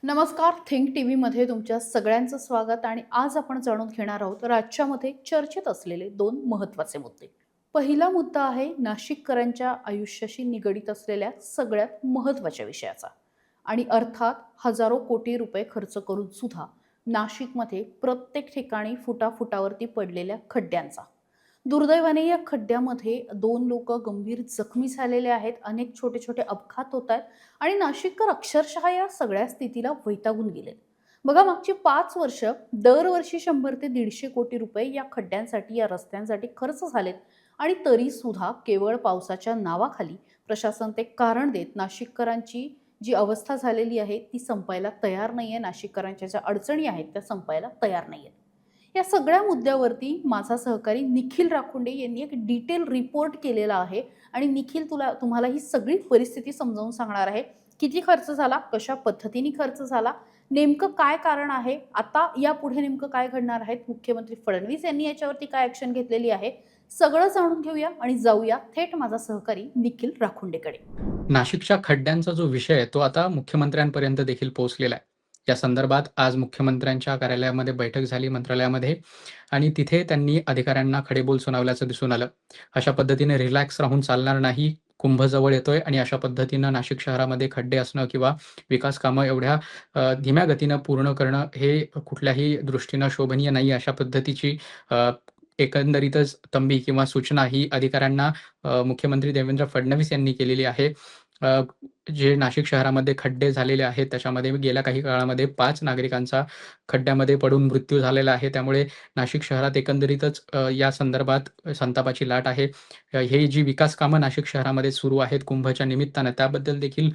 नमस्कार. थिंक टीव्हीमध्ये तुमच्या सगळ्यांचं स्वागत आणि आज आपण जाणून घेणार आहोत राज्यामध्ये चर्चेत असलेले दोन महत्त्वाचे मुद्दे. पहिला मुद्दा आहे नाशिककरांच्या आयुष्याशी निगडीत असलेल्या सगळ्यात महत्त्वाच्या विषयाचा आणि अर्थात हजारो कोटी रुपये खर्च करून सुद्धा नाशिकमध्ये प्रत्येक ठिकाणी फुटाफुटावरती पडलेल्या खड्ड्यांचा. दुर्दैवाने या खड्ड्यामध्ये 2 लोकं गंभीर जखमी झालेले आहेत. अनेक छोटे-छोटे अपघात होत आहेत आणि नाशिककर अक्षरशः या सगळ्या स्थितीला वैतागून गेलेत. बघा मागची 5 वर्ष दरवर्षी 100 ते 150 कोटी रुपये या खड्ड्यांसाठी, या रस्त्यांसाठी खर्च झालेत आणि तरीसुद्धा केवळ पावसाच्या नावाखाली प्रशासन ते कारण देत नाशिककरांची जी अवस्था झालेली आहे ती संपायला तयार नाहीये. नाशिककरांच्या ज्या अडचणी आहेत त्या संपायला तयार नाहीयेत. या सगळ्या मुद्द्यावरती माझा सहकारी निखिल राखुंडे यांनी एक डिटेल रिपोर्ट केलेला आहे आणि निखिल तुम्हाला ही सगळी परिस्थिती समजावून सांगणार आहे. किती खर्च झाला, कशा पद्धतीने खर्च झाला, नेमकं काय कारण आहे, आता यापुढे नेमकं काय घडणार आहे, मुख्यमंत्री फडणवीस यांनी याच्यावरती काय ॲक्शन घेतलेली आहे, सगळं जाणून घेऊया आणि जाऊया थेट माझा सहकारी निखिल राखुंडेकडे. नाशिकच्या खड्ड्यांचा जो विषय आहे, तो आता मुख्यमंत्र्यांपर्यंत देखील पोहोचलेला आहे. या संदर्भात आज मुख्यमंत्र्यांच्या कार्यालयामध्ये बैठक झाली मंत्रालयामध्ये आणि तिथे त्यांनी अधिकाऱ्यांना खडेबोल सुनावल्याचं दिसून आलं. अशा पद्धतीने रिलॅक्स राहून चालणार नाही. कुंभ जवळ येतोय आणि अशा पद्धतीनं नाशिक शहरामध्ये खड्डे असणं किंवा विकास कामं एवढ्या धीम्या गतीनं पूर्ण करणं हे कुठल्याही दृष्टीनं शोभनीय नाही. अशा पद्धतीची एकंदरीतच तंबी किंवा सूचना ही अधिकाऱ्यांना मुख्यमंत्री देवेंद्र फडणवीस यांनी केलेली आहे. अ, जे नाशिक शहरामध्ये खड्डे झालेले आहेत, त्याच्यामध्ये गेल्या काही काळामध्ये 5 नागरिकांचा खड्ड्यामध्ये पडून मृत्यू झालेला आहे. त्यामुळे नाशिक शहरात एकंदरीतच या संदर्भात संतापाची लाट आहे. हे जी विकास कामं नाशिक शहरामध्ये सुरू आहेत कुंभच्या निमित्तानं, त्याबद्दल देखील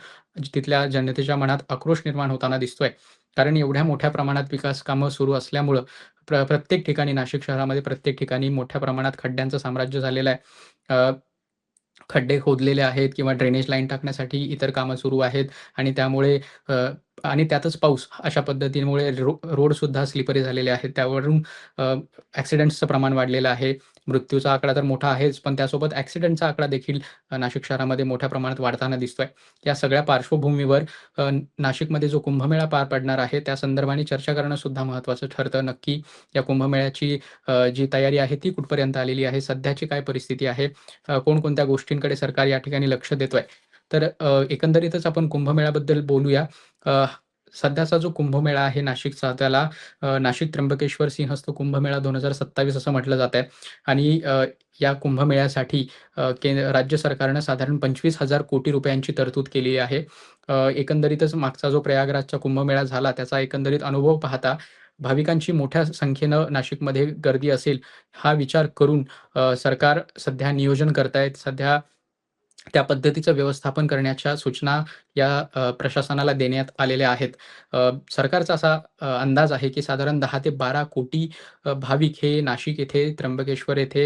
तिथल्या जनतेच्या मनात आक्रोश निर्माण होताना दिसतोय. कारण एवढ्या मोठ्या प्रमाणात विकास कामं सुरू असल्यामुळं प्रत्येक ठिकाणी नाशिक शहरामध्ये प्रत्येक ठिकाणी मोठ्या प्रमाणात खड्ड्यांचं साम्राज्य झालेलं आहे. खड्डे खोदलेले आहेत किंवा ड्रेनेज लाईन टाकण्यासाठी इतर कामं सुरू आहेत आणि त्यामुळे अ, आणि त्यातच पाऊस अशा पद्धतीमुळे रोडसुद्धा स्लिपरी झालेले आहेत. त्यावरून ॲक्सिडेंट्सचं प्रमाण वाढलेलं आहे. मृत्यूचा आकडा तर मोठा आहेच, पण त्यासोबत ॲक्सिडेंटचा आकडा देखील नाशिक शहरामध्ये मोठ्या प्रमाणात वाढताना दिसतोय. या सगळ्या पार्श्वभूमीवर नाशिकमध्ये जो कुंभमेळा पार पडणार आहे, त्या संदर्भाने चर्चा करणं सुद्धा महत्त्वाचं ठरतं. नक्की या कुंभमेळ्याची जी तयारी आहे ती कुठपर्यंत आलेली आहे? सध्याची काय परिस्थिती आहे? कोणकोणत्या गोष्टींकडे सरकार या ठिकाणी लक्ष देतोय. तर एकंदरीतच आपण कुंभमेळ्याबद्दल बोलूया. अ, सध्याचा जो कुंभमेळा आहे नाशिकचा त्याला नाशिक त्र्यंबकेश्वर सिंहस्थ कुंभमेळा 2027 असं म्हटलं जातंय आणि या कुंभमेळ्यासाठी राज्य सरकारनं साधारण 25,000 कोटी रुपयांची तरतूद केलेली आहे. एकंदरीतच मागचा जो प्रयागराजचा कुंभमेळा झाला त्याचा एकंदरीत अनुभव पाहता भाविकांची मोठ्या संख्येनं नाशिकमध्ये गर्दी असेल, हा विचार करून सरकार सध्या नियोजन करतायत. सध्या त्या पद्धतीचं व्यवस्थापन करण्याच्या सूचना या प्रशासनाला देण्यात आलेल्या आहेत. सरकारचा असा अंदाज आहे, की साधारण 10 ते 12 कोटी भाविक हे नाशिक येथे, त्र्यंबकेश्वर येथे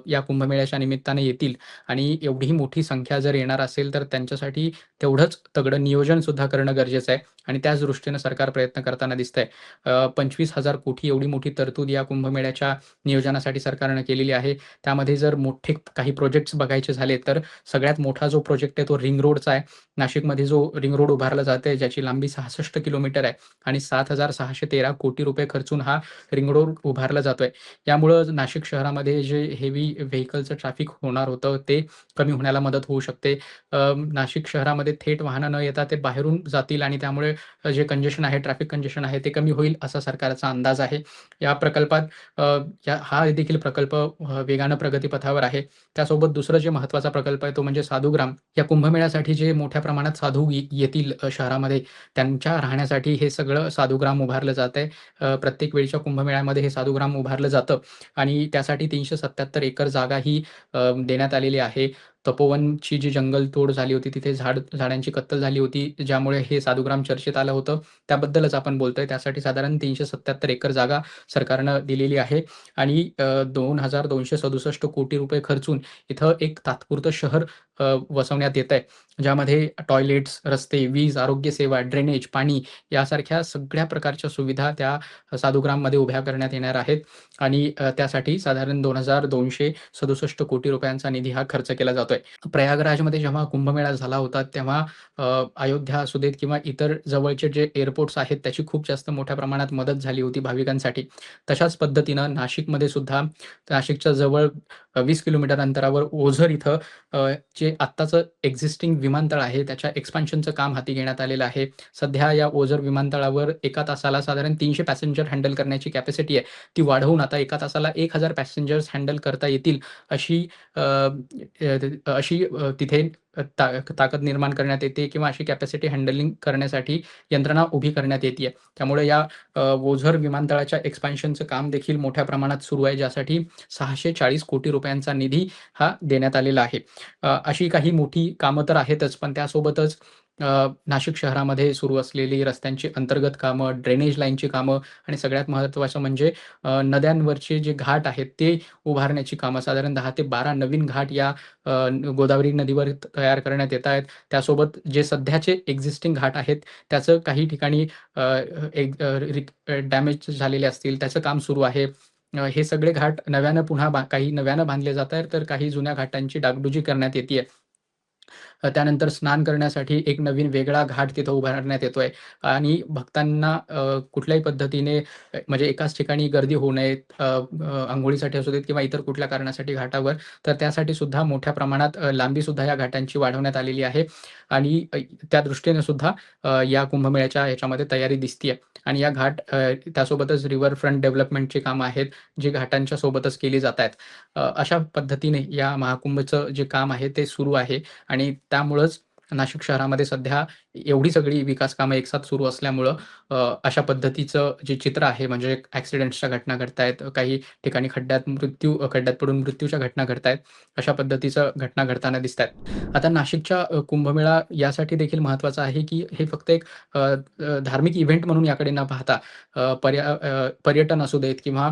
या कुंभमेळ्याच्या निमित्ताने येतील आणि एवढी मोठी संख्या जर येणार असेल, तर त्यांच्यासाठी तेवढंच तगडं नियोजनसुद्धा करणं गरजेचं आहे आणि त्याच दृष्टीनं सरकार प्रयत्न करताना दिसतंय. 25,000 कोटी एवढी मोठी तरतूद या कुंभमेळ्याच्या नियोजनासाठी सरकारनं केलेली आहे. त्यामध्ये जर मोठे काही प्रोजेक्ट्स बघायचे झाले, तर सगळ्यात मोठा जो प्रोजेक्ट आहे तो रिंग रोडचा आहे. नाशिकमध्ये जो रिंग रोड उभारला जात आहे, ज्याची लांबी 66 किलोमीटर आहे आणि 7,613 कोटी रुपये खर्चून हा रिंग रोड उभारला जातोय. यामुळं नाशिक शहरामध्ये जे हेवी व्हेइकलचं ट्रॅफिक होणार होतं, ते कमी होण्याला मदत होऊ शकते. नाशिक शहरामध्ये थेट वाहनं न येता ते बाहेरून जातील आणि त्यामुळे जे कंजेशन आहे, ट्रॅफिक कंजेशन आहे, ते कमी होईल असा सरकारचा अंदाज आहे. या प्रकल्पात अ, हा देखील प्रकल्प वेगानं प्रगतीपथावर आहे. त्यासोबत दुसरं जे महत्त्वाचा प्रकल्प आहे तो म्हणजे साधूग्राम. या कुंभमेळ्यासाठी जे मोठ्या प्रमाणात साधू येतील शहरामध्ये, त्यांच्या राहण्यासाठी हे सगळं साधूग्राम उभारलं जातंय. प्रत्येक वेळच्या कुंभमेळ्यामध्ये हे साधूग्राम उभारलं जातं आणि त्यासाठी 377 एकर जागा ही देण्यात आलेली आहे. तपोवनची जी जंगलतोड झाली होती, तिथे झाडांची कत्तल झाली होती, ज्यामुळे हे साधूग्राम चर्चेत आलं होतं. त्याबद्दलच आपण बोलतोय. त्यासाठी साधारण 377 एकर जागा सरकारनं दिलेली आहे आणि 2,267 कोटी रुपये खर्चून इथं एक तात्पुरतं शहर वसवण्यात येतंय. ज्यामध्ये टॉयलेट्स, रस्ते, वीज, आरोग्य सेवा, ड्रेनेज, पाणी यासारख्या सगळ्या प्रकारच्या सुविधा त्या साधूग्राममध्ये उभ्या करण्यात येणार आहेत आणि त्यासाठी साधारण 2,267 कोटी रुपयांचा निधी हा खर्च केला जातोय. दिसतोय. प्रयागराजमध्ये जेव्हा कुंभमेळा झाला होता तेव्हा अयोध्या असू देत किंवा इतर जवळचे जे एअरपोर्ट्स आहेत त्याची खूप जास्त मोठ्या प्रमाणात मदत झाली होती भाविकांसाठी. तशाच पद्धतीनं नाशिकमध्ये सुद्धा नाशिकच्या जवळ 20 किलोमीटर अंतरावर ओझर इथं जे आत्ताचं एक्झिस्टिंग विमानतळ आहे त्याच्या एक्सपान्शनचं काम हाती घेण्यात आलेलं आहे. सध्या या ओझर विमानतळावर एका तासाला साधारण 300 पॅसेंजर हँडल करण्याची कॅपॅसिटी आहे. ती वाढवून आता एका तासाला 1000 पॅसेंजर्स हँडल करता येतील अशी अ, तिथे ताकद निर्माण करण्यात येते किंवा अशी कॅपॅसिटी हँडलिंग करण्यासाठी यंत्रणा उभी करण्यात येतीये. त्यामुळे या ओझर विमानतळाच्या एक्सपान्शनचं काम देखील मोठ्या प्रमाणात सुरू आहे, ज्यासाठी 640 कोटी रुपयांचा निधी हा देण्यात आलेला आहे. अशी काही मोठी कामं तर आहेतच, पण त्यासोबतच नाशिक शहरामध्ये सुरू असलेली रस्त्यांची अंतर्गत कामं, ड्रेनेज लाईनची कामं आणि सगळ्यात महत्त्वाचं म्हणजे नद्यांवरचे जे घाट आहेत ते उभारण्याची कामं साधारण 10 ते 12 नवीन घाट या गोदावरी नदीवर तयार करण्यात येत आहेत. त्यासोबत जे सध्याचे एक्झिस्टिंग घाट आहेत, त्याचं काही ठिकाणी डॅमेज झालेले असतील, त्याचं काम सुरू आहे. हे सगळे घाट नव्यानं पुन्हा काही नव्यानं बांधले जात आहेत, तर काही जुन्या घाटांची डागडुजी करण्यात येतीये. त्यानंतर स्नान करण्यासाठी एक नवीन वेगळा घाट तिथं उभारण्यात येतोय आणि भक्तांना कुठल्याही पद्धतीने म्हणजे एकाच ठिकाणी गर्दी होऊ नये अंघोळीसाठी असू देत किंवा इतर कुठल्या कारणासाठी घाटावर, तर त्यासाठी सुद्धा मोठ्या प्रमाणात लांबी सुद्धा या घाटांची वाढवण्यात आलेली आहे आणि त्या दृष्टीने सुद्धा या कुंभमेळ्याच्या ह्याच्यामध्ये तयारी दिसतीये आणि या घाट त्यासोबतच रिव्हर फ्रंट डेव्हलपमेंटची कामं आहेत, जी घाटांच्या सोबतच केली जात आहेत. अशा पद्धतीने या महाकुंभचं जे काम आहे ते सुरू आहे आणि त्यामुळंच नाशिक शहरामध्ये सध्या एवढी सगळी विकास कामं एकसाथ सुरू असल्यामुळं अशा पद्धतीचं जे चित्र आहे म्हणजे ॲक्सिडेंट्सच्या घटना घडतायत, काही ठिकाणी खड्ड्यात पडून मृत्यूच्या घटना घडतायत. अशा पद्धतीचं घटना घडताना दिसतायत. आता नाशिकच्या कुंभमेळा यासाठी देखील महत्त्वाचा आहे, की हे फक्त एक अ, अ, धार्मिक इव्हेंट म्हणून याकडे न पाहता पर्यटन असू देत किंवा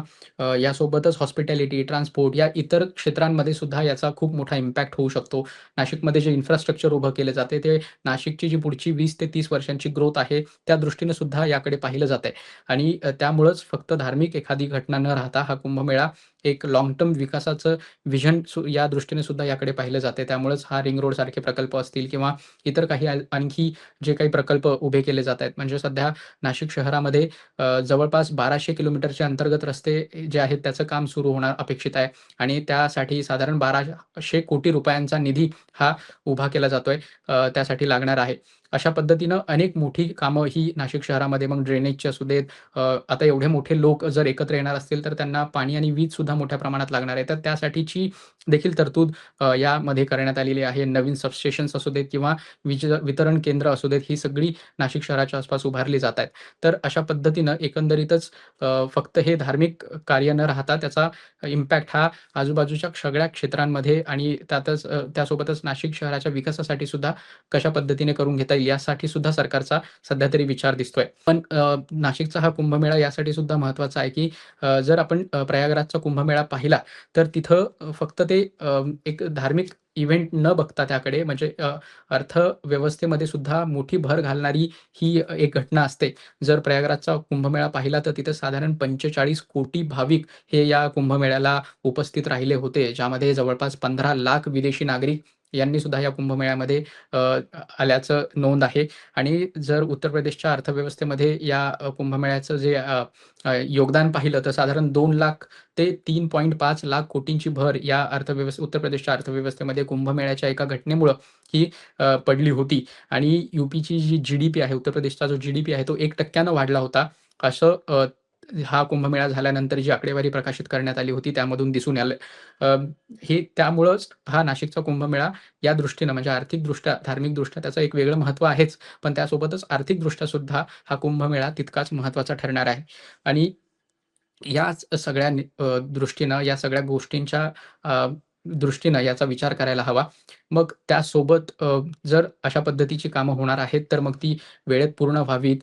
यासोबतच हॉस्पिटॅलिटी, ट्रान्सपोर्ट या इतर क्षेत्रांमध्ये सुद्धा याचा खूप मोठा इम्पॅक्ट होऊ शकतो. नाशिकमध्ये जे इन्फ्रास्ट्रक्चर उभं केलं जाते, ते नाशिकची जी पुढची 20 ते 30 वर्षांची ग्रोथ आहे, त्या दृष्टीने सुद्धा याकडे पाहिलं जातंय आणि त्यामुळंच फक्त धार्मिक एखादी घटना न राहता हा कुंभमेळा एक लाँग टर्म विकासाचं व्हिजन या दृष्टीने सुद्धा याकडे पाहिलं जाते. त्यामुळेच हा रिंग रोडसारखे प्रकल्प असतील किंवा इतर काही आणखी जे काही प्रकल्प उभे केले जात आहेत. म्हणजे सध्या नाशिक शहरामध्ये जवळपास 1200 किलोमीटरचे अंतर्गत रस्ते जे आहेत त्याचं काम सुरू होणार अपेक्षित आहे आणि त्यासाठी साधारण 1200 कोटी रुपयांचा निधी हा उभा केला जातोय. त्यासाठी लागणार आहे. अशा पद्धतीनं अनेक मोठी कामं ही नाशिक शहरामध्ये मग ड्रेनेजची असू देत, आता एवढे मोठे लोक जर एकत्र येणार असतील, तर त्यांना पाणी आणि वीज सुद्धा मोठ्या प्रमाणात लागणार आहे. तर त्यासाठीची देखील तरतूद यामध्ये करण्यात आलेली आहे. नवीन सबस्टेशन्स असू देत किंवा वीज वितरण केंद्र असू देत, ही सगळी नाशिक शहराच्या आसपास उभारली जात आहेत. तर अशा पद्धतीनं एकंदरीतच फक्त हे धार्मिक कार्य न राहता त्याचा इम्पॅक्ट हा आजूबाजूच्या सगळ्या क्षेत्रांमध्ये आणि त्यासोबतच नाशिक शहराच्या विकासासाठी सुद्धा कशा पद्धतीने करून घेता येईल यासाठी सुद्धा सरकारचा सध्या तरी विचार दिसतोय. पण नाशिकचा हा कुंभमेळा यासाठी सुद्धा महत्त्वाचा आहे, की जर आपण प्रयागराजचा कुंभमेळा पाहिला, तर तिथं फक्त ते एक धार्मिक इव्हेंट न बघता त्याकडे म्हणजे अर्थव्यवस्थेमध्ये सुद्धा मोठी भर घालणारी ही एक घटना असते. जर प्रयागराजचा कुंभमेळा पाहिला, तर तिथे साधारण 45 कोटी भाविक हे या कुंभमेळ्याला उपस्थित राहिले होते. ज्यामध्ये जवळपास 15 लाख विदेशी नागरिक यांनी सुद्धा या कुंभमेळ्यामध्ये अ, आल्याचं नोंद आहे आणि जर उत्तर प्रदेशच्या अर्थव्यवस्थेमध्ये या कुंभमेळ्याचं जे योगदान पाहिलं, तर साधारण 2 लाख ते 3.5 लाख कोटींची भर या उत्तर प्रदेशच्या अर्थव्यवस्थेमध्ये कुंभमेळ्याच्या एका घटनेमुळं ही पडली होती आणि यूपीची जी जी-डी-पी आहे, उत्तर प्रदेशचा जो जी-डी-पी आहे, तो 1% वाढला होता. असं हा कुंभमेळा झाल्यानंतर जी आकडेवारी प्रकाशित करण्यात आली होती, त्यामधून दिसून आलं. अ, हे त्यामुळंच हा नाशिकचा कुंभमेळा या दृष्टीनं म्हणजे आर्थिकदृष्ट्या, धार्मिकदृष्ट्या त्याचं एक वेगळं महत्त्व आहेच. पण त्यासोबतच आर्थिकदृष्ट्या सुद्धा हा कुंभमेळा तितकाच महत्त्वाचा ठरणार आहे. आणि याच सगळ्या दृष्टीनं या सगळ्या गोष्टींच्या अ, दृष्टीनं याचा विचार करायला हवा. मग त्यासोबत जर अशा पद्धतीची कामं होणार आहेत, तर मग ती वेळेत पूर्ण व्हावीत.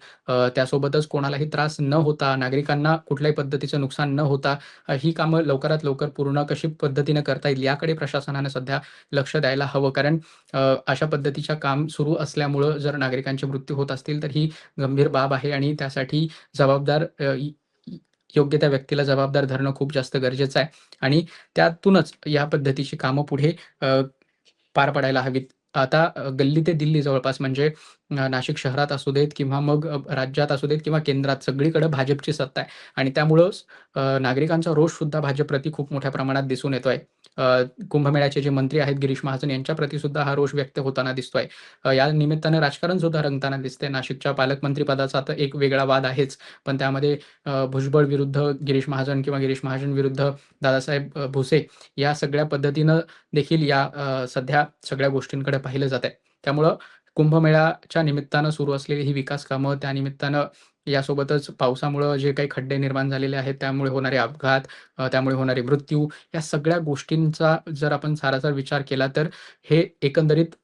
त्यासोबतच कोणालाही त्रास न होता, नागरिकांना कुठल्याही पद्धतीचं नुकसान न होता, ही कामं लवकरात लवकर पूर्ण कशी पद्धतीनं करता येईल, याकडे प्रशासनानं सध्या लक्ष द्यायला हवं. कारण अशा पद्धतीच्या काम सुरू असल्यामुळं जर नागरिकांचे मृत्यू होत असतील, तर ही गंभीर बाब आहे आणि त्यासाठी जबाबदार योग्य त्या व्यक्तीला जबाबदार धरणं खूप जास्त गरजेचं आहे आणि त्यातूनच या पद्धतीची कामं पुढे अ, पार पडायला हवीत. आता गल्ली ते दिल्ली जवळपास म्हणजे नाशिक शहरात असू देत किंवा मग राज्यात असू देत किंवा केंद्रात सगळीकडे भाजपची सत्ता आहे आणि त्यामुळंच नागरिकांचा रोषसुद्धा भाजपप्रती खूप मोठ्या प्रमाणात दिसून येतोय. अ, कुंभमेळ्याचे जे मंत्री आहेत गिरीश महाजन यांच्याप्रती सुद्धा हा रोष व्यक्त होताना दिसतोय. या निमित्तानं राजकारण सुद्धा रंगताना दिसतंय. नाशिकच्या पालकमंत्री पदाचा तर एक वेगळा वाद आहेच. पण त्यामध्ये भुजबळ विरुद्ध गिरीश महाजन किंवा गिरीश महाजन विरुद्ध दादासाहेब भुसे या सगळ्या पद्धतीनं देखील या सध्या सगळ्या गोष्टींकडे पाहिलं जातंय. त्यामुळं कुंभमेळ्याच्या निमित्तानं सुरू असलेली ही विकास कामं, त्यानिमित्तानं यासोबतच पावसामुळं जे काही खड्डे निर्माण झालेले आहेत, त्यामुळे होणारे अपघात, त्यामुळे होणारे मृत्यू, या सगळ्या गोष्टींचा जर आपण सारासार विचार केला, तर हे एकंदरीत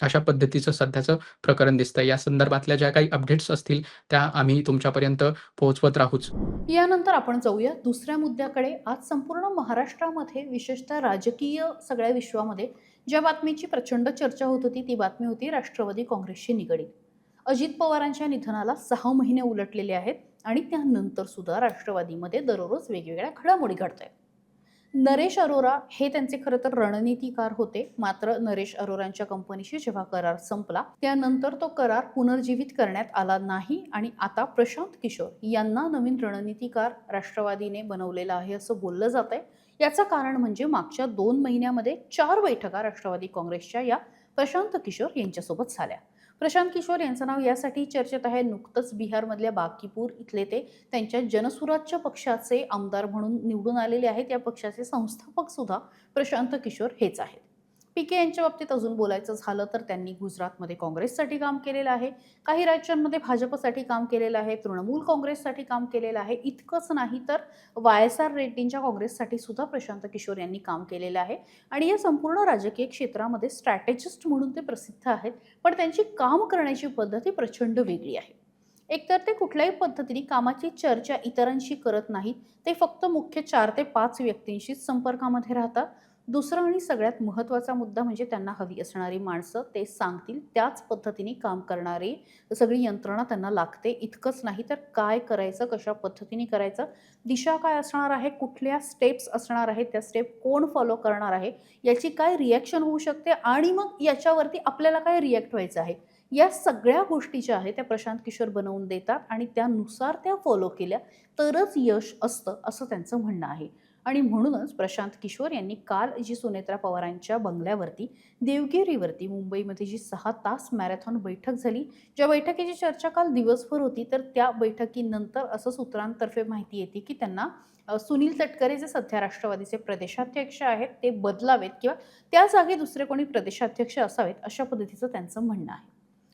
अशा पद्धतीचं सध्याचं प्रकरण दिसतंय. या संदर्भातल्या ज्या काही अपडेट्स असतील, त्या आम्ही तुमच्यापर्यंत पोहोचवत राहूच. यानंतर आपण जाऊया दुसऱ्या मुद्द्याकडे. आज संपूर्ण महाराष्ट्रामध्ये, विशेषतः राजकीय सगळ्या विश्वामध्ये ज्या बातमीची प्रचंड चर्चा होत होती, ती बातमी होती राष्ट्रवादी काँग्रेसशी निगडीत. अजित पवारांच्या निधनाला 6 महिने उलटलेले आहेत आणि त्यानंतर सुद्धा राष्ट्रवादीमध्ये दररोज वेगवेगळ्या घडामोडी घडतायत. नरेश अरोरा हे त्यांचे खरं तर रणनीतिकार होते. मात्र नरेश अरोरांच्या कंपनीशी जेव्हा करार संपला, त्यानंतर तो करार पुनर्जीवित करण्यात आला नाही आणि आता प्रशांत किशोर यांना नवीन रणनीतिकार राष्ट्रवादीने बनवलेला आहे असं बोललं जातंय. याचं कारण म्हणजे मागच्या 2 महिन्यामध्ये 4 बैठका राष्ट्रवादी काँग्रेसच्या या प्रशांत किशोर यांच्यासोबत झाल्या. प्रशांत किशोर यांचं नाव यासाठी चर्चेत आहे, नुकतंच बिहारमधल्या बांकीपूर इथले ते त्यांच्या जनसुराज्य पक्षाचे आमदार म्हणून निवडून आलेले आहेत. या पक्षाचे संस्थापक सुद्धा प्रशांत किशोर हेच आहेत. पीके यांच्या बाबतीत अजून बोलायचं झालं तर त्यांनी गुजरातमध्ये काँग्रेससाठी काम केलेलं आहे, काही राज्यांमध्ये भाजपसाठी काम केलेलं आहे, तृणमूल काँग्रेससाठी काम केलेलं आहे. इतकंच नाही तर YSR रेड्डींच्या काँग्रेससाठी सुद्धा प्रशांत किशोर यांनी काम केलेलं आहे आणि या संपूर्ण राजकीय क्षेत्रामध्ये स्ट्रॅटेजिस्ट म्हणून ते प्रसिद्ध आहेत. पण त्यांची काम करण्याची पद्धती प्रचंड वेगळी आहे. एकतर ते कुठल्याही पद्धतीने कामाची चर्चा इतरांशी करत नाहीत. ते फक्त मुख्य 4 ते 5 व्यक्तींशीच संपर्कामध्ये राहतात. दुसरा आणि सगळ्यात महत्त्वाचा मुद्दा म्हणजे त्यांना हवी असणारी माणसं ते सांगतील त्याच पद्धतीने काम करणारी सगळी यंत्रणा त्यांना लागते. इतकंच नाही तर काय करायचं, कशा पद्धतीने करायचं, दिशा काय असणार आहे, कुठल्या स्टेप्स असणार आहेत, त्या स्टेप कोण फॉलो करणार आहे, याची काय रिॲक्शन होऊ शकते आणि मग याच्यावरती आपल्याला काय रिॲक्ट व्हायचं आहे, या सगळ्या गोष्टी ज्या आहेत त्या प्रशांत किशोर बनवून देतात आणि त्यानुसार त्या फॉलो केल्या तरच यश असतं असं त्यांचं म्हणणं आहे. आणि म्हणूनच प्रशांत किशोर यांनी काल जी सुनेत्रा पवारांच्या बंगल्यावरती देवगिरीवरती मुंबईमध्ये जी 6 तास मॅरेथॉन बैठक झाली, ज्या बैठकीची चर्चा काल दिवसभर होती, तर त्या बैठकीनंतर असं सूत्रांतर्फे माहिती येते की त्यांना सुनील तटकरे जे सध्या राष्ट्रवादीचे प्रदेशाध्यक्ष आहेत ते बदलावेत किंवा त्या जागी दुसरे कोणी प्रदेशाध्यक्ष असावेत अशा पद्धतीचं त्यांचं म्हणणं आहे.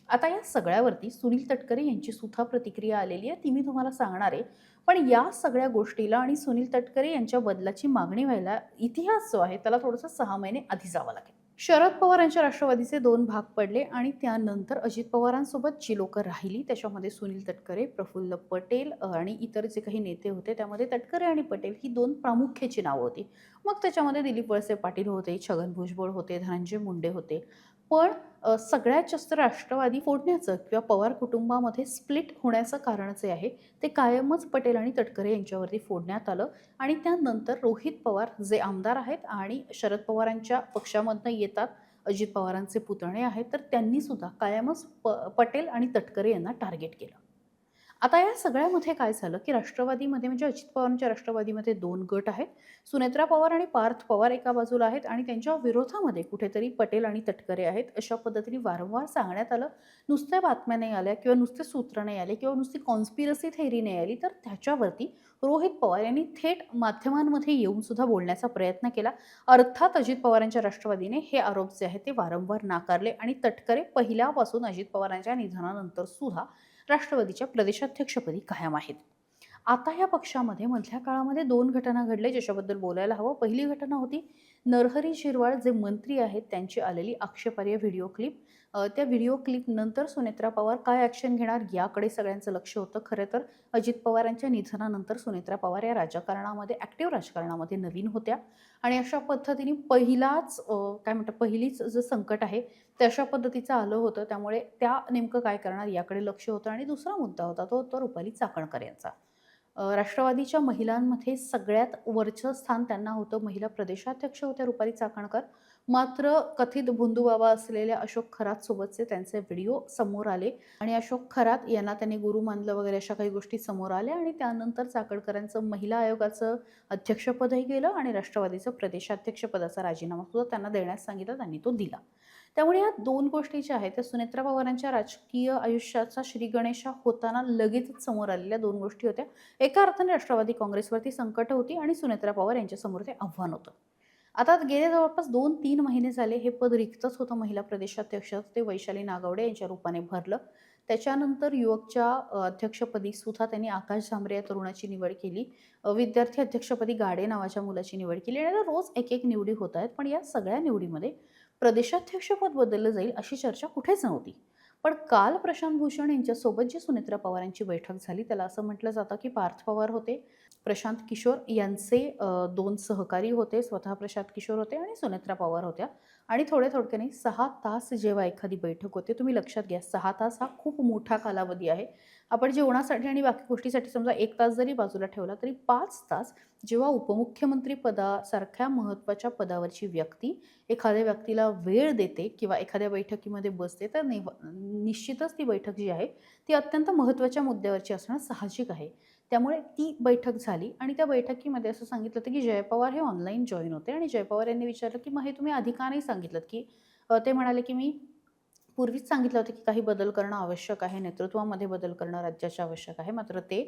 आता या सगळ्यावरती सुनील तटकरे यांची सुद्धा प्रतिक्रिया आलेली आहे, ती मी तुम्हाला सांगणार आहे. पण या सगळ्या गोष्टीला आणि सुनील तटकरे यांच्या बदलाची मागणी व्हायला इतिहास जो आहे त्याला थोडंसं 6 महिने आधी जावं लागेल. शरद पवार यांच्या राष्ट्रवादीचे 2 भाग पडले आणि त्यानंतर अजित पवारांसोबत जी लोकं राहिली त्याच्यामध्ये सुनील तटकरे, प्रफुल्ल पटेल आणि इतर जे काही नेते होते त्यामध्ये तटकरे आणि पटेल ही 2 प्रामुख्याची नावं होती. मग त्याच्यामध्ये दिलीप वळसे पाटील होते, छगन भुजबळ होते, धनंजय मुंडे होते. पण सगळ्यात जास्त राष्ट्रवादी फोडण्याचं किंवा पवार कुटुंबामध्ये स्प्लिट होण्याचं कारण जे आहे ते कायमच पटेल आणि तटकरे यांच्यावरती फोडण्यात आलं आणि त्यानंतर रोहित पवार जे आमदार आहेत आणि शरद पवारांच्या पक्षामधनं येतात, अजित पवारांचे पुतणे आहेत, तर त्यांनी सुद्धा कायमच पटेल आणि तटकरे यांना टार्गेट केलं. आता या सगळ्यामध्ये काय झालं की राष्ट्रवादीमध्ये म्हणजे अजित पवारांच्या राष्ट्रवादीमध्ये 2 गट आहेत. सुनेत्रा पवार आणि पार्थ पवार एका बाजूला आहेत आणि त्यांच्या विरोधामध्ये कुठेतरी पटेल आणि तटकरे आहेत. अशा पद्धतीने वारंवार सांगण्यात आलं. नुसत्या बातम्या नाही आल्या किंवा नुसते सूत्र नाही आले किंवा नुसती कॉन्स्पिरसी थेअरी नाही आली, तर त्याच्यावरती रोहित पवार यांनी थेट माध्यमांमध्ये येऊन सुद्धा बोलण्याचा प्रयत्न केला. अर्थात अजित पवारांच्या राष्ट्रवादीने हे आरोप जे आहेत ते वारंवार नाकारले आणि तटकरे पहिल्यापासून अजित पवारांच्या निधनानंतर सुद्धा राष्ट्रवादीच्या प्रदेशाध्यक्षपदी कायम आहेत. आता या पक्षामध्ये मधल्या काळामध्ये 2 घटना घडल्या ज्याच्याबद्दल बोलायला हवं. पहिली घटना होती नरहरी झिरवाळ जे मंत्री आहेत त्यांची आलेली आक्षेपार्ह व्हिडिओ क्लिप. त्या व्हिडिओ क्लिपनंतर सुनेत्रा पवार काय ॲक्शन घेणार याकडे सगळ्यांचं लक्ष होतं. खरं तर अजित पवारांच्या निधनानंतर सुनेत्रा पवार या राजकारणामध्ये, ॲक्टिव्ह राजकारणामध्ये नवीन होत्या आणि अशा पद्धतीने पहिलीच जे संकट आहे ते अशा पद्धतीचं आलं होतं. त्यामुळे त्या नेमकं काय करणार याकडे लक्ष होतं आणि दुसरा मुद्दा होता तो होता रुपाली चाकणकर यांचा. राष्ट्रवादीच्या महिलांमध्ये सगळ्यात वरचं स्थान त्यांना होतं. महिला प्रदेशाध्यक्ष होत्या रुपाली चाकणकर. मात्र कथित भोंदूबाबा असलेल्या अशोक खरातसोबतचे त्यांचे व्हिडिओ समोर आले आणि अशोक खरात यांना त्यांनी गुरु मानलं वगैरे अशा काही गोष्टी समोर आल्या आणि त्यानंतर चाकणकरांचं महिला आयोगाचं अध्यक्षपदही गेलं आणि राष्ट्रवादीचं प्रदेशाध्यक्षपदाचा राजीनामा सुद्धा त्यांना देण्यास सांगितलं, त्यांनी तो दिला. त्यामुळे या 2 गोष्टी ज्या आहेत त्या सुनेत्रा पवारांच्या राजकीय आयुष्याचा श्रीगणेशा होताना लगेचच समोर आलेल्या 2 गोष्टी होत्या. एका अर्थाने राष्ट्रवादी काँग्रेसवरती संकट होती आणि सुनेत्रा पवार यांच्यासमोर ते आव्हान होतं. आता गेले जवळपास 2-3 महिने झाले हे पद रिक्तच होतं महिला प्रदेशाध्यक्ष ते वैशाली नागवडे यांच्या रूपाने भरलं. त्याच्यानंतर युवकच्या अध्यक्षपदी सुद्धा त्यांनी आकाश झांबरे या तरुणाची निवड केली. विद्यार्थी अध्यक्षपदी गाडे नावाच्या मुलाची निवड केली आणि आता रोज एक निवडी होत आहेत. पण या सगळ्या निवडीमध्ये प्रदेशाध्यक्षपद बदललं जाईल अशी चर्चा कुठेच नव्हती. पण काल प्रशांत भूषण यांच्यासोबत जी सुनेत्रा पवारांची बैठक झाली त्याला असं म्हटलं जातं की पार्थ पवार होते, प्रशांत किशोर यांचे 2 सहकारी होते, स्वतः प्रशांत किशोर होते आणि सुनेत्रा पवार होत्या आणि थोडक्याने 6 तास जेव्हा एखादी बैठक होते, तुम्ही लक्षात घ्या 6 तास हा खूप मोठा कालावधी आहे. आपण जेवणासाठी आणि बाकी गोष्टीसाठी समजा 1 तास जरी बाजूला ठेवला तरी 5 तास जेव्हा उपमुख्यमंत्री पदासारख्या महत्त्वाच्या पदावरची व्यक्ती एखाद्या व्यक्तीला वेळ देते किंवा एखाद्या बैठकीमध्ये बसते तर निश्चितच ती बैठक जी आहे ती अत्यंत महत्त्वाच्या मुद्द्यावरची असणं साहजिक आहे. त्यामुळे ती बैठक झाली आणि त्या बैठकीमध्ये असं सांगितलं होतं की जय पवार हे ऑनलाईन जॉईन होते आणि जय पवार यांनी विचारलं की मग हे तुम्ही आधी का नाही सांगितलंत की ते म्हणाले की मी पूर्वीच सांगितलं होतं की काही बदल करणं आवश्यक आहे, नेतृत्वामध्ये बदल करणं राज्याच्या आवश्यक आहे, मात्र ते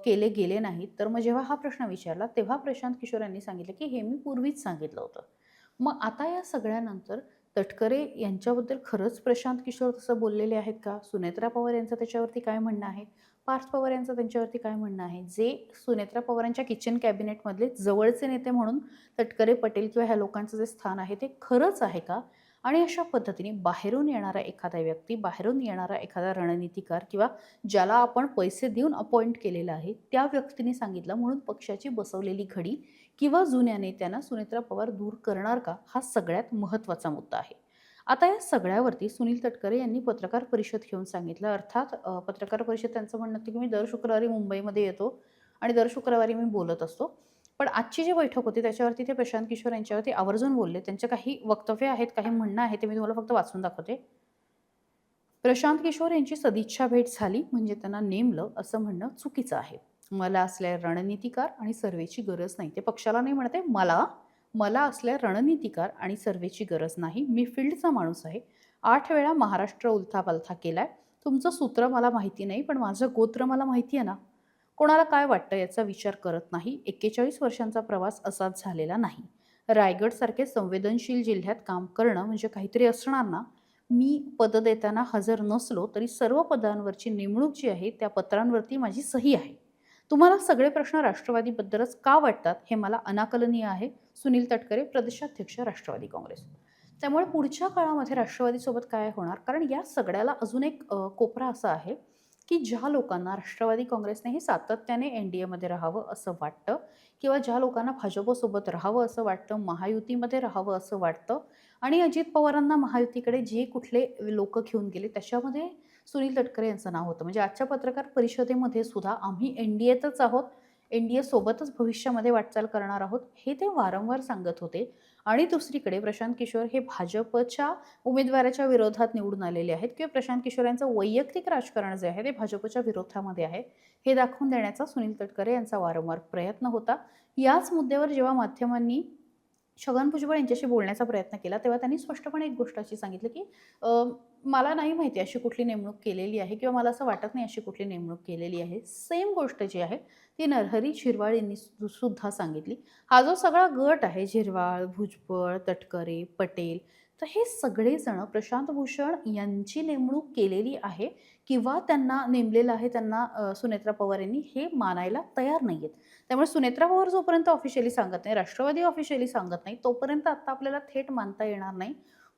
केले गेले नाहीत. तर मग जेव्हा हा प्रश्न विचारला तेव्हा प्रशांत किशोर यांनी सांगितलं की हे मी पूर्वीच सांगितलं होतं. मग आता या सगळ्यानंतर तटकरे यांच्याबद्दल खरंच प्रशांत किशोर तसं बोललेले आहेत का? सुनेत्रा पवार यांचं त्याच्यावरती काय म्हणणं आहे? पार्थ पवार यांचं त्यांच्यावरती काय म्हणणं आहे? जे सुनेत्रा पवारांच्या किचन कॅबिनेटमधले जवळचे नेते म्हणून तटकरे, पटेल किंवा ह्या लोकांचं जे स्थान आहे ते खरंच आहे का? आणि अशा पद्धतीने बाहेरून येणारा एखादा व्यक्ती, बाहेरून येणारा एखादा रणनीतिकार किंवा ज्याला आपण पैसे देऊन अपॉइंट केलेलं आहे, त्या व्यक्तीने सांगितलं म्हणून पक्षाची बसवलेली घडी किंवा जुन्या नेत्यांना सुनेत्रा पवार दूर करणार का? हा सगळ्यात महत्त्वाचा मुद्दा आहे. आता या सगळ्यावरती सुनील तटकरे यांनी पत्रकार परिषद घेऊन सांगितलं. अर्थात पत्रकार परिषद त्यांचं म्हणणं होतं की मी दर शुक्रवारी मुंबईमध्ये येतो आणि दर शुक्रवारी मी बोलत असतो. पण आजची जी बैठक होती त्याच्यावरती ते प्रशांत किशोर यांच्यावरती आवर्जून बोलले. त्यांचे काही वक्तव्य आहेत, काही म्हणणं आहे ते मी तुम्हाला फक्त वाचून दाखवते. प्रशांत किशोर यांची सदिच्छा भेट झाली म्हणजे त्यांना नेमलं असं म्हणणं चुकीचं आहे. मला असल्या रणनीतिकार आणि सर्व्हेची गरज नाही. ते पक्षाला नाही म्हणते, मला असल्या रणनीतिकार आणि सर्व्हेची गरज नाही. मी फील्डचा माणूस आहे. 8 वेळा महाराष्ट्र उलथापालथा केलाय. तुमचं सूत्र मला माहिती नाही, पण माझं गोत्र मला माहिती आहे ना. कोणाला काय वाटतं याचा विचार करत नाही. 41 वर्षांचा प्रवास असाच झालेला नाही. रायगडसारखे संवेदनशील जिल्ह्यात काम करणं म्हणजे काहीतरी असणार ना. मी पद देताना हजर नसलो तरी सर्व पदांवरची नेमणूक जी आहे त्या पत्रांवरती माझी सही आहे. तुम्हाला सगळे प्रश्न राष्ट्रवादीबद्दलच का वाटतात हे मला अनाकलनीय आहे. सुनील तटकरे, प्रदेशाध्यक्ष, राष्ट्रवादी काँग्रेस. त्यामुळे पुढच्या काळामध्ये राष्ट्रवादीसोबत काय होणार? कारण या सगळ्याला अजून एक कोपरा असा आहे की ज्या लोकांना राष्ट्रवादी काँग्रेसने हे सातत्याने एनडीएमध्ये राहावं असं वाटतं किंवा ज्या लोकांना भाजपसोबत राहावं असं वाटतं, महायुतीमध्ये राहावं असं वाटतं आणि अजित पवारांना महायुतीकडे जे कुठले लोक घेऊन गेले त्याच्यामध्ये सुनील तटकरे यांचं नाव होतं. म्हणजे आजच्या पत्रकार परिषदेमध्ये सुद्धा आम्ही एनडीएतच आहोत, एनडीए सोबतच भविष्यामध्ये वाटचाल करणार आहोत हे ते वारंवार सांगत होते. आणि दुसरीकडे प्रशांत किशोर हे भाजपच्या उमेदवाराच्या विरोधात निवडून आलेले आहेत किंवा प्रशांत किशोर यांचं वैयक्तिक राजकारण जे आहे ते भाजपच्या विरोधामध्ये आहे हे दाखवून देण्याचा सुनील तटकरे यांचा वारंवार प्रयत्न होता. याच मुद्द्यावर जेव्हा माध्यमांनी छगन भुजबळ यांच्याशी बोलण्याचा प्रयत्न केला तेव्हा त्यांनी स्पष्टपणे एक गोष्ट अशी सांगितलं की मला नाही माहिती अशी कुठली नेमणूक केलेली आहे किंवा मला असं वाटत नाही अशी कुठली नेमणूक केलेली आहे. सेम गोष्ट जी आहे ती नरहरी झिरवाळ यांनी सुद्धा सांगितली. हा जो सगळा गट आहे झिरवाळ, भुजबळ, तटकरे, पटेल, तर हे सगळेजण प्रशांत भूषण यांची नेमणूक केलेली आहे किंवा त्यांना नेमलेलं आहे त्यांना सुनेत्रा पवार यांनी हे मानायला तयार नाही आहेत. त्यामुळे सुनेत्रा पवार जोपर्यंत ऑफिशियली सांगत नाही, राष्ट्रवादी ऑफिशियली सांगत नाही, तोपर्यंत आता आपल्याला थेट मानता येणार नाही.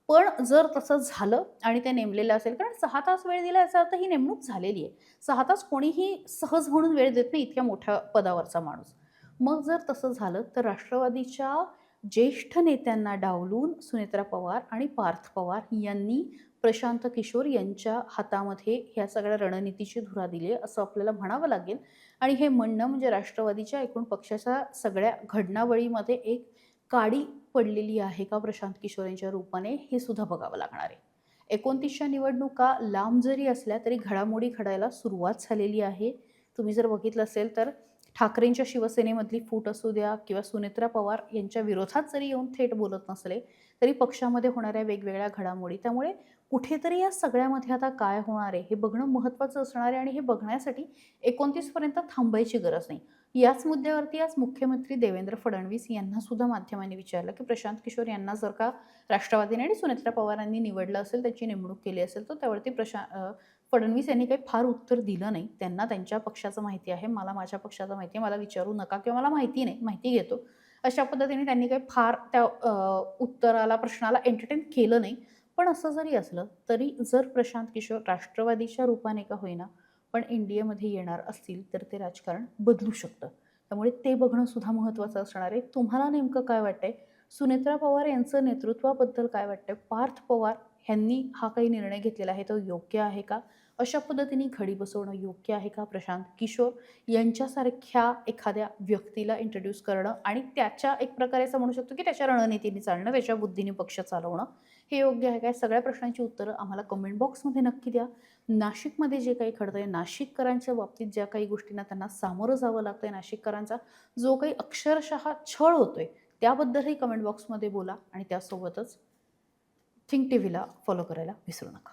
पण जर तसं झालं आणि ते नेमलेलं असेल, कारण 6 तास वेळ दिला याचा अर्थ ही नेमणूक झालेली आहे. 6 तास कोणीही सहज म्हणून वेळ देत नाही इतक्या मोठ्या पदावरचा माणूस. मग जर तसं झालं तर राष्ट्रवादीच्या ज्येष्ठ नेत्यांना डावलून सुनेत्रा पवार आणि पार्थ पवार यांनी प्रशांत किशोर यांच्या हातामध्ये ह्या सगळ्या रणनीतीची धुरा दिली आहे असं आपल्याला म्हणावं लागेल. आणि हे म्हणणं म्हणजे राष्ट्रवादीच्या एकूण पक्षाच्या सगळ्या घडणावळीमध्ये एक काडी पडलेली आहे का प्रशांत किशोर यांच्या रूपाने, हे सुद्धा बघावं लागणार आहे. 29च्या निवडणुका लांब जरी असल्या तरी घडामोडी घडायला सुरुवात झालेली आहे. तुम्ही जर बघितलं असेल तर ठाकरेंच्या शिवसेनेमधली फूट असू द्या किंवा सुनेत्रा पवार यांच्या विरोधात जरी येऊन थेट बोलत नसले तरी पक्षामध्ये होणाऱ्या वेगवेगळ्या घडामोडी, त्यामुळे कुठेतरी या सगळ्यामध्ये आता काय होणार आहे हे बघणं महत्त्वाचं असणार आहे आणि हे बघण्यासाठी 29 पर्यंत थांबायची गरज नाही. याच मुद्द्यावरती आज मुख्यमंत्री देवेंद्र फडणवीस यांना सुद्धा माध्यमांनी विचारलं की प्रशांत किशोर यांना जर का राष्ट्रवादीने आणि सुनेत्रा पवारांनी निवडलं असेल, त्यांची नेमणूक केली असेल, तर त्यावरती फडणवीस यांनी काही फार उत्तर दिलं नाही. त्यांना त्यांच्या पक्षाचं माहिती आहे, मला माझ्या पक्षाचं माहिती आहे, मला विचारू नका किंवा मला माहिती नाही, माहिती घेतो. अशा पद्धतीने त्यांनी काही फार त्या उत्तराला, प्रश्नाला एंटरटेन केलं नाही. पण असं जरी असलं तरी जर प्रशांत किशोर राष्ट्रवादीच्या रूपाने का होईना पण एन-डी-एमध्ये येणार असतील तर ते राजकारण बदलू शकतं. त्यामुळे ते बघणं सुद्धा महत्त्वाचं असणार आहे. तुम्हाला नेमकं काय वाटतंय? सुनेत्रा पवार यांचं नेतृत्वाबद्दल काय वाटतंय? पार्थ पवार ह्यांनी हा काही निर्णय घेतलेला आहे तो योग्य आहे का? अशा पद्धतीने घडी बसवणं योग्य आहे का? प्रशांत किशोर यांच्यासारख्या एखाद्या व्यक्तीला इंट्रोड्यूस करणं आणि त्याच्या एक प्रकारे असं म्हणू शकतो की त्याच्या रणनीतीने चालणं, त्याच्या बुद्धीने पक्ष चालवणं हे योग्य आहे काय? सगळ्या प्रश्नांची उत्तरं आम्हाला कमेंट बॉक्समध्ये नक्की द्या. नाशिकमध्ये जे काही घडतंय, नाशिककरांच्या बाबतीत ज्या काही गोष्टींना त्यांना सामोरं जावं लागतंय, नाशिककरांचा जो काही अक्षरशः छळ होतोय, त्याबद्दलही कमेंट बॉक्समध्ये बोला आणि त्यासोबतच थिंक टीव्हीला फॉलो करायला विसरू नका.